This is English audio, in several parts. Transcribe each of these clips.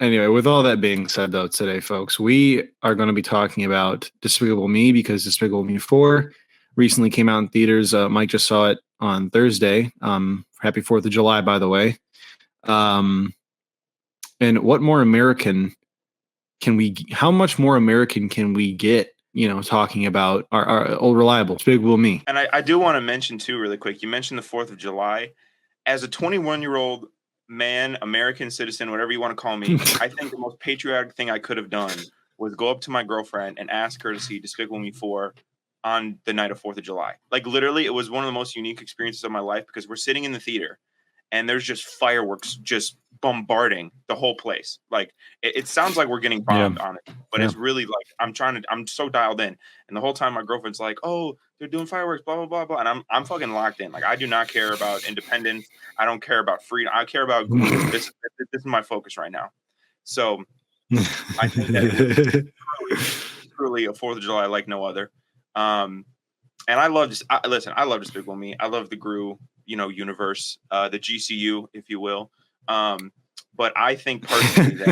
Anyway, with all that being said, though, today, folks, we are going to be talking about Despicable Me because Despicable Me 4 recently came out in theaters. Mike just saw it on Thursday. Happy 4th of July, by the way. Um, and what more American how much more American can we get, talking about our old reliable Despicable Me? And I do want to mention, too, really quick, you mentioned the 4th of July. As a 21-year-old man, American citizen, whatever you want to call me, I think the most patriotic thing I could have done was go up to my girlfriend and ask her to see Despicable Me 4 on the night of 4th of July. Like, literally, it was one of the most unique experiences of my life because we're sitting in the theater and there's just fireworks just bombarding the whole place. Like, it sounds like we're getting bombed on it, but it's really like I'm so dialed in. And the whole time my girlfriend's like, "Oh, they're doing fireworks, blah blah blah blah," and I'm fucking locked in. Like, I do not care about independence. I don't care about freedom. I care about Gru. This is my focus right now. So I think that it was truly a 4th of July like no other. And I love I love Despicable Me. I love the Gru, universe, the GCU, if you will. But I think personally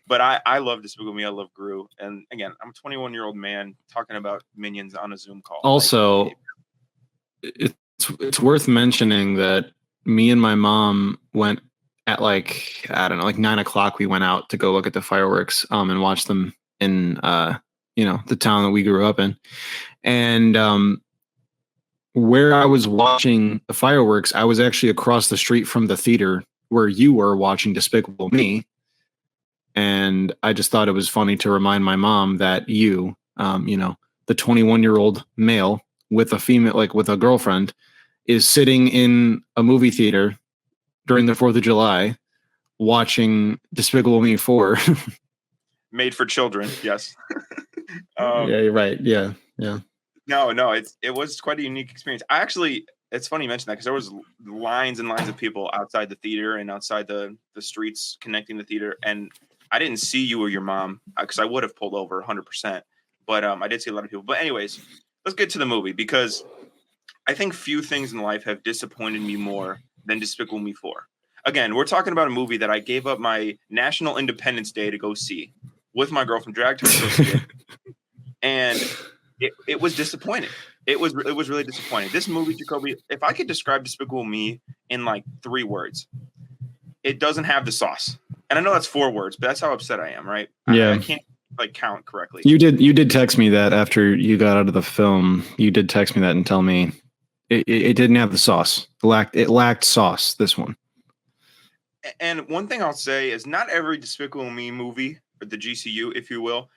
but I love Despicable Me. I love Gru. And again, I'm a 21-year-old man talking about Minions on a Zoom call. Also, it's worth mentioning that me and my mom went at like, I don't know, like 9 o'clock. We went out to go look at the fireworks and watch them in the town that we grew up in. And where I was watching the fireworks, I was actually across the street from the theater where you were watching Despicable Me. And I just thought it was funny to remind my mom that the 21-year-old male with a female, like with a girlfriend, is sitting in a movie theater during the 4th of July watching Despicable Me 4. Made for children, yes. Yeah, you're right. Yeah. No, it was quite a unique experience. It's funny you mentioned that because there was lines and lines of people outside the theater and outside the streets connecting the theater, and I didn't see you or your mom because I would have pulled over 100%. But I did see a lot of people. But anyways, let's get to the movie because I think few things in life have disappointed me more than Despicable Me 4. Again, we're talking about a movie that I gave up my National Independence Day to go see with my girlfriend, dragged her to go see it, and it was disappointing. It was really disappointing. This movie, Jacoby, if I could describe Despicable Me in like 3 words, it doesn't have the sauce. And I know that's 4 words, but that's how upset I am, right? Yeah. I can't like count correctly. You did text me that after you got out of the film. You did text me that and tell me it didn't have the sauce. It lacked sauce, this one. And one thing I'll say is not every Despicable Me movie, or the GCU, if you will,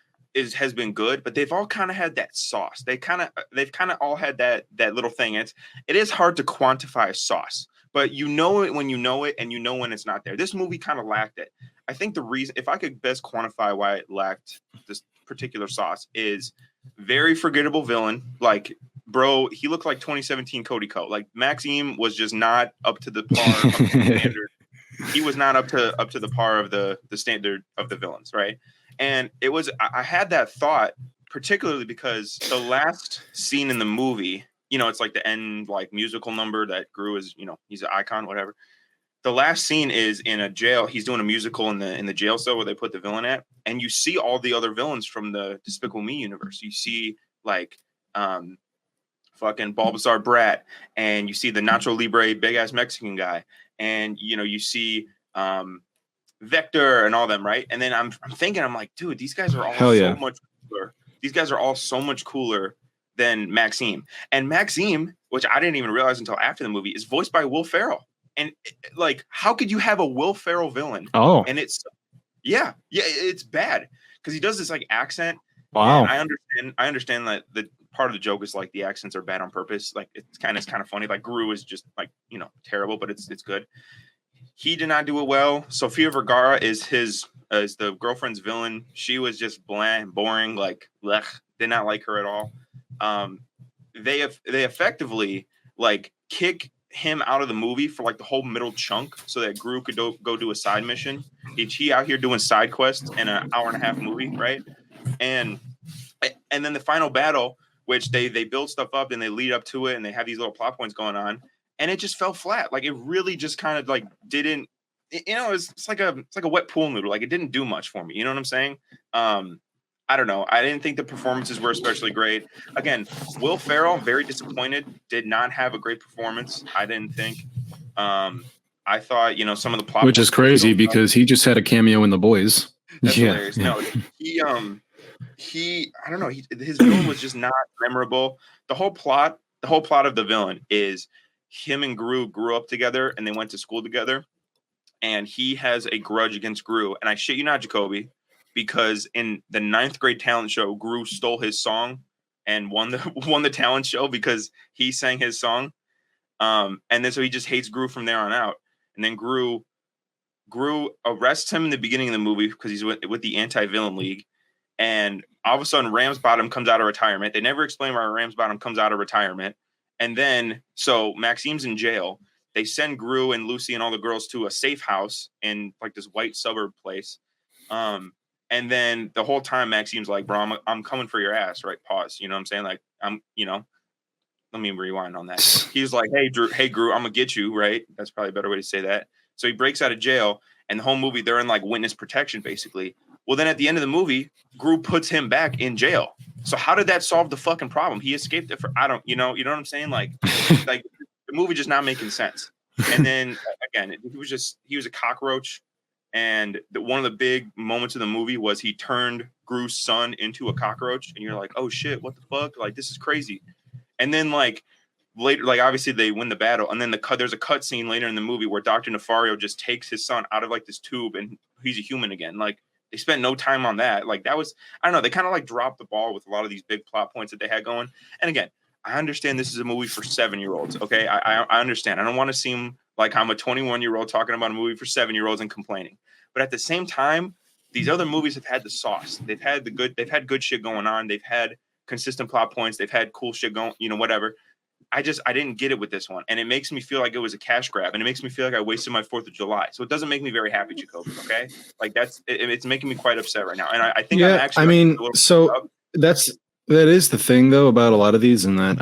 has been good, but they've all kind of had that sauce. They've kind of all had that little thing. It is hard to quantify a sauce, but you know it when you know it, and you know when it's not there. This movie kind of lacked it. I think the reason, if I could best quantify why it lacked this particular sauce, is very forgettable villain. Like, bro, he looked like 2017 Cody Co. Like, Maxime was just not up to the par of the standard. He was not up to the par of the standard of the villains, right? And I had that thought, particularly because the last scene in the movie, it's like the end, like, musical number that Gru is, he's an icon, whatever. The last scene is in a jail. He's doing a musical in the jail cell where they put the villain at, and you see all the other villains from the Despicable Me universe. You see like fucking Bulbasaur Brat, and you see the Nacho Libre big ass Mexican guy, and you see Vector and all them, right? And then I'm thinking, I'm like, dude, these guys are all much cooler. These guys are all so much cooler than Maxime. And Maxime, which I didn't even realize until after the movie, is voiced by Will Ferrell. And like, how could you have a Will Ferrell villain? Oh, and it's bad because he does this like accent. Wow. And I understand that the part of the joke is like the accents are bad on purpose. Like, it's kind of funny. Like, Gru is just like, terrible, but it's good. He did not do it well. Sofia Vergara is the girlfriend's villain. She was just bland, boring. Like, did not like her at all. They effectively like kick him out of the movie for like the whole middle chunk so that Gru could go do a side mission. He out here doing side quests in an hour and a half movie, right? And then the final battle, which they build stuff up and they lead up to it and they have these little plot points going on, and it just fell flat. Like, it really just kind of like didn't it's like a wet pool noodle. Like it didn't do much for me. You know what I'm saying? I don't know. I didn't think the performances were especially great. Again, Will Ferrell, very disappointed. Did not have a great performance. I didn't think. I thought, some of the plot Which is points were crazy so because he just had a cameo in The Boys. that's Yeah, hilarious. yeah. No, I don't know. His villain was just not memorable. The whole plot of the villain is him and Gru grew up together and they went to school together. And he has a grudge against Gru. And I shit you not, Jacoby, because in the ninth grade talent show, Gru stole his song and won the talent show because he sang his song. And then so he just hates Gru from there on out. And then Gru arrests him in the beginning of the movie because he's with the anti-villain league. And all of a sudden, Ramsbottom comes out of retirement. They never explain why Ramsbottom comes out of retirement. And then, so Maxime's in jail. They send Gru and Lucy and all the girls to a safe house in like this white suburb place. And then the whole time, Maxime's like, bro, I'm coming for your ass, right? Pause. You know what I'm saying? Like, let me rewind on that. He's like, hey, Gru, I'm going to get you, right? That's probably a better way to say that. So he breaks out of jail, and the whole movie, they're in like witness protection, basically. Well, then at the end of the movie, Gru puts him back in jail. So how did that solve the fucking problem? He escaped it you know what I'm saying? Like the movie just not making sense. And then again, he was a cockroach. And one of the big moments of the movie was he turned Gru's son into a cockroach. And you're like, oh shit, what the fuck? Like, this is crazy. And then like later, like obviously they win the battle. And then there's a cut scene later in the movie where Dr. Nefario just takes his son out of like this tube and he's a human again. Like, they spent no time on that. Like that was, I don't know. They kind of like dropped the ball with a lot of these big plot points that they had going. And again, I understand this is a movie for 7-year-olds. Okay. I understand. I don't want to seem like I'm a 21-year-old talking about a movie for 7-year-olds and complaining. But at the same time, these other movies have had the sauce. They've had good shit going on. They've had consistent plot points. They've had cool shit going, whatever. I didn't get it with this one. And it makes me feel like it was a cash grab. And it makes me feel like I wasted my 4th of July. So it doesn't make me very happy, Jacoby. Okay. Like it's making me quite upset right now. And I think I'm actually, that is the thing though, about a lot of these, and that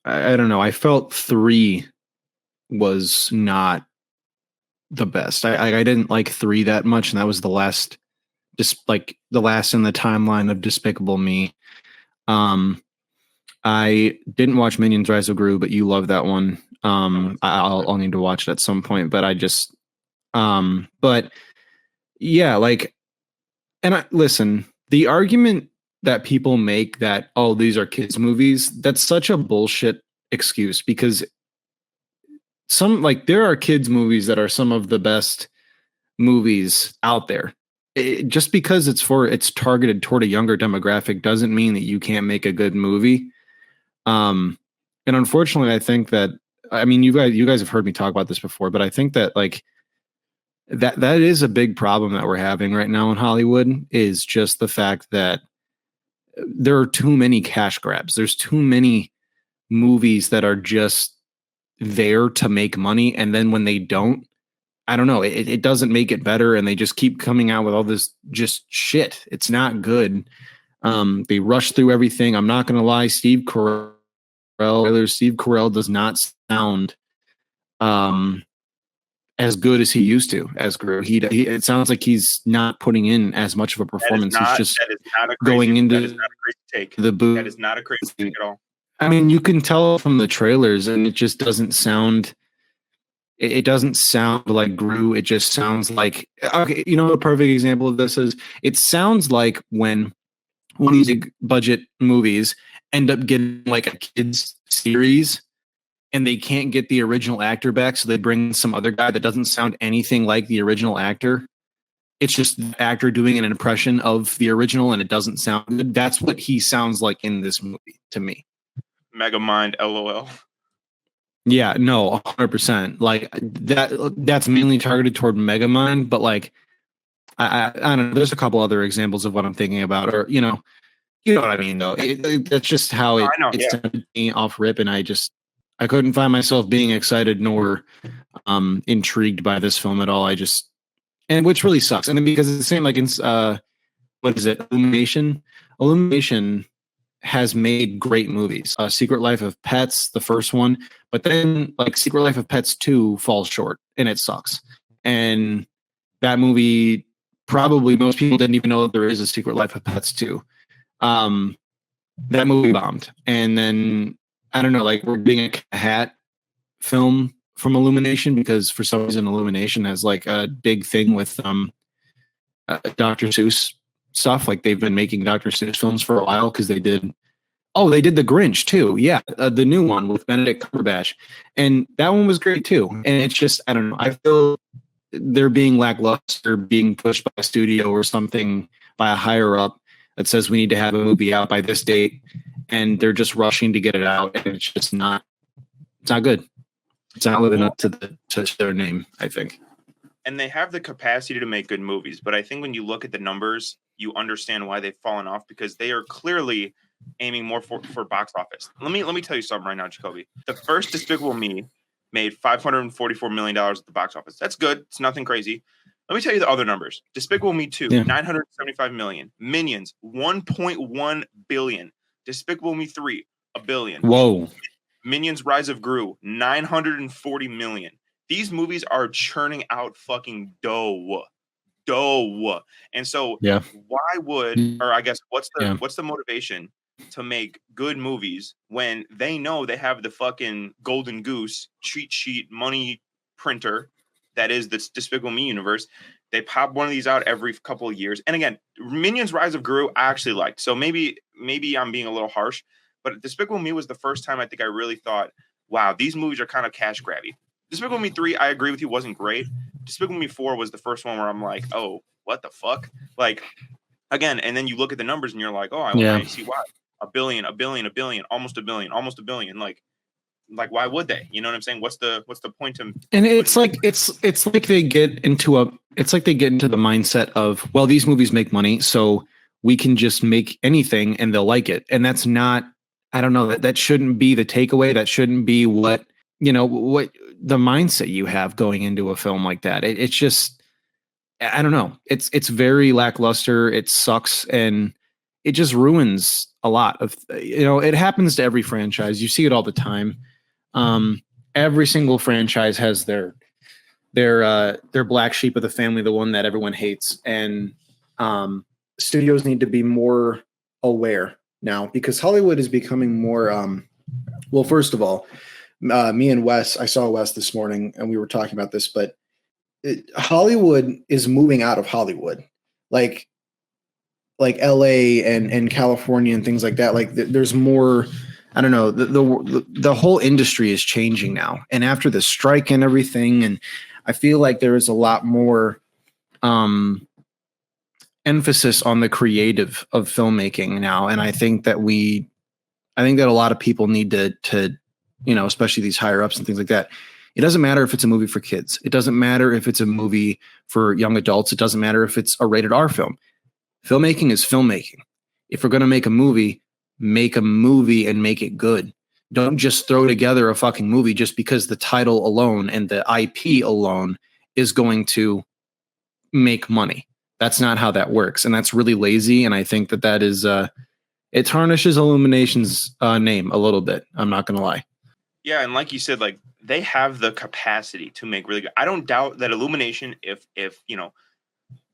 I don't know. I felt 3 was not the best. I didn't like 3 that much. And that was the last in the timeline of Despicable Me. I didn't watch Minions Rise of Gru, but you love that one. I'll need to watch it at some point, but but yeah, like, and listen, the argument that people make that, oh, these are kids movies, that's such a bullshit excuse, because there are kids movies that are some of the best movies out there. Just because it's targeted toward a younger demographic doesn't mean that you can't make a good movie. And unfortunately, I think that, I mean, you guys have heard me talk about this before, but I think that like that is a big problem that we're having right now in Hollywood, is just the fact that there are too many cash grabs. There's too many movies that are just there to make money. And then when they don't, I don't know, it doesn't make it better. And they just keep coming out with all this just shit. It's not good. They rush through everything. I'm not going to lie. Steve Carell does not sound as good as he used to as Gru. It sounds like he's not putting in as much of a performance. He's just going into that is not a crazy take. The booth. That is not a crazy take at all. I mean, you can tell from the trailers, and it just doesn't sound. It doesn't sound like Gru. It just sounds like, okay. You know, a perfect example of this is, it sounds like when one of these big budget movies end up getting like a kids series, and they can't get the original actor back, so they bring some other guy that doesn't sound anything like the original actor. It's just the actor doing an impression of the original, and it doesn't sound good. That's what he sounds like in this movie to me. Megamind, LOL. Yeah, no, 100%. Like that's mainly targeted toward Megamind, but like I don't know. There's a couple other examples of what I'm thinking about, or you know what I mean, though. That's just how it's started me off rip, and I couldn't find myself being excited nor intrigued by this film at all. Which really sucks. And then because it's the same like in what is it, Illumination? Illumination has made great movies. Secret Life of Pets, the first one, but then like Secret Life of Pets 2 falls short, and it sucks. and that movie, probably most people didn't even know that there is a Secret Life of Pets 2. That movie bombed. And then, I don't know, like we're getting a hat film from Illumination because for some reason Illumination has like a big thing with Dr. Seuss stuff. Like they've been making Dr. Seuss films for a while because they did the Grinch too. Yeah, the new one with Benedict Cumberbatch. And that one was great too. And it's just, I don't know, I feel they're being lackluster, being pushed by a studio or something by a higher up that says we need to have a movie out by this date, and they're just rushing to get it out, and it's just not. It's not good. It's not living up to their name, I think. And they have the capacity to make good movies, but I think when you look at the numbers, you understand why they've fallen off because they are clearly aiming more for box office. Let me tell you something right now, Jacoby. The first Despicable Me made $544 million at the box office. That's good. It's nothing crazy. Let me tell you the other numbers. Despicable Me 2, yeah. 975 million. Minions, 1.1 billion. Despicable Me 3, $1 billion. Whoa. Minions Rise of Gru, 940 million. These movies are churning out fucking dough. And so why would, or I guess what's the motivation to make good movies when they know they have the fucking golden goose cheat sheet money printer that is the Despicable Me universe? They pop one of these out every couple of years. And again, Minions Rise of Gru I actually liked. So maybe I'm being a little harsh, but Despicable Me was the first time I think I really thought, wow, these movies are kind of cash grabby. Despicable Me 3, I agree with you, wasn't great. Despicable Me 4 was the first one where I'm like, oh, what the fuck? Like, again, and then you look at the numbers and you're like, oh, I see why. $1 billion, almost $1 billion. Like why would they? You know what I'm saying? What's the point to? And it's like they get into the mindset of, well, these movies make money, so we can just make anything and they'll like it. And that's not, I don't know, that shouldn't be the takeaway. That shouldn't be what the mindset you have going into a film like that. It's just, I don't know. It's very lackluster. It sucks. And it just ruins a lot of, it happens to every franchise. You see it all the time. Every single franchise has their black sheep of the family, the one that everyone hates. And studios need to be more aware now because Hollywood is becoming more, well, first of all, me and Wes, I saw Wes this morning and we were talking about this, but Hollywood is moving out of Hollywood. Like LA and California and things like that. Like there's more, I don't know, the whole industry is changing now. And after the strike and everything, and I feel like there is a lot more emphasis on the creative of filmmaking now. And I think that a lot of people need to, especially these higher ups and things like that. It doesn't matter if it's a movie for kids. It doesn't matter if it's a movie for young adults. It doesn't matter if it's a rated R film. Filmmaking is filmmaking. If we're going to make a movie and make it good. Don't just throw together a fucking movie just because the title alone and the IP alone is going to make money. That's not how that works. And that's really lazy. And I think that is, it tarnishes Illumination's name a little bit. I'm not going to lie. Yeah. And like you said, like they have the capacity to make really good. I don't doubt that Illumination, if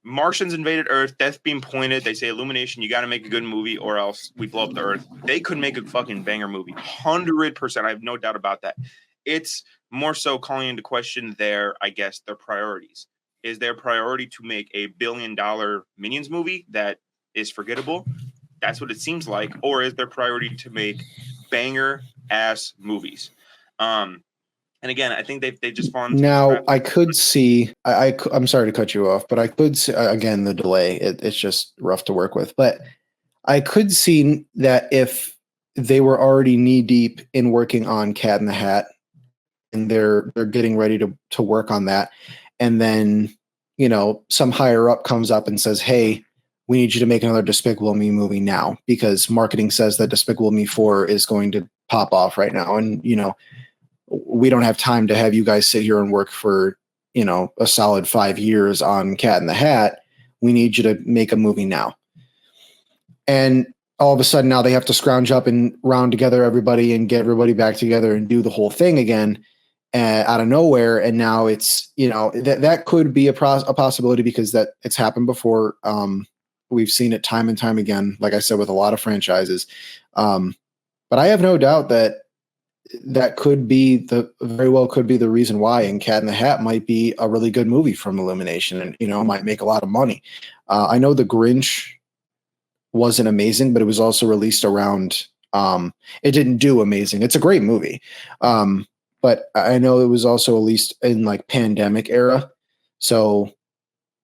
Martians invaded Earth, death beam pointed, they say, Illumination, you got to make a good movie or else we blow up the Earth. They could make a fucking banger movie. 100%. I have no doubt about that. It's more so calling into question their priorities. Is their priority to make $1 billion Minions movie that is forgettable? That's what it seems like. Or is their priority to make banger ass movies? And again, I think they've just fallen. Now, I could see, I'm sorry to cut you off, but I could see, again, the delay, it's just rough to work with. But I could see that if they were already knee deep in working on Cat in the Hat and they're getting ready to work on that. And then, some higher up comes up and says, hey, we need you to make another Despicable Me movie now because marketing says that Despicable Me 4 is going to pop off right now. And, we don't have time to have you guys sit here and work for, a solid 5 years on Cat in the Hat. We need you to make a movie now. And all of a sudden now they have to scrounge up and round together everybody and get everybody back together and do the whole thing again. out of nowhere, and now it's, that could be a possibility, because that it's happened before. We've seen it time and time again, like I said, with a lot of franchises. But I have no doubt that could be very well could be the reason why. And Cat in the Hat might be a really good movie from Illumination, and might make a lot of money. I know The Grinch wasn't amazing, but it was also released around. It didn't do amazing. It's a great movie, but I know it was also released in like pandemic era, so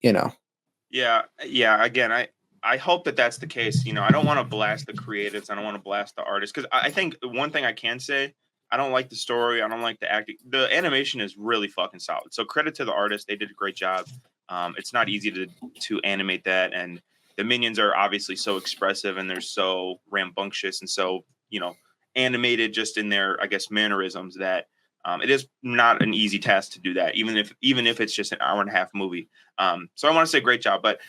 Yeah, yeah. Again, I hope that that's the case. I don't want to blast the creatives. I don't want to blast the artists, because I think one thing I can say, I don't like the story. I don't like the acting. The animation is really fucking solid. So credit to the artists. They did a great job. It's not easy to animate that, and the minions are obviously so expressive, and they're so rambunctious and so animated just in their, I guess, mannerisms, that it is not an easy task to do that, even if it's just an hour and a half movie. So I want to say great job. But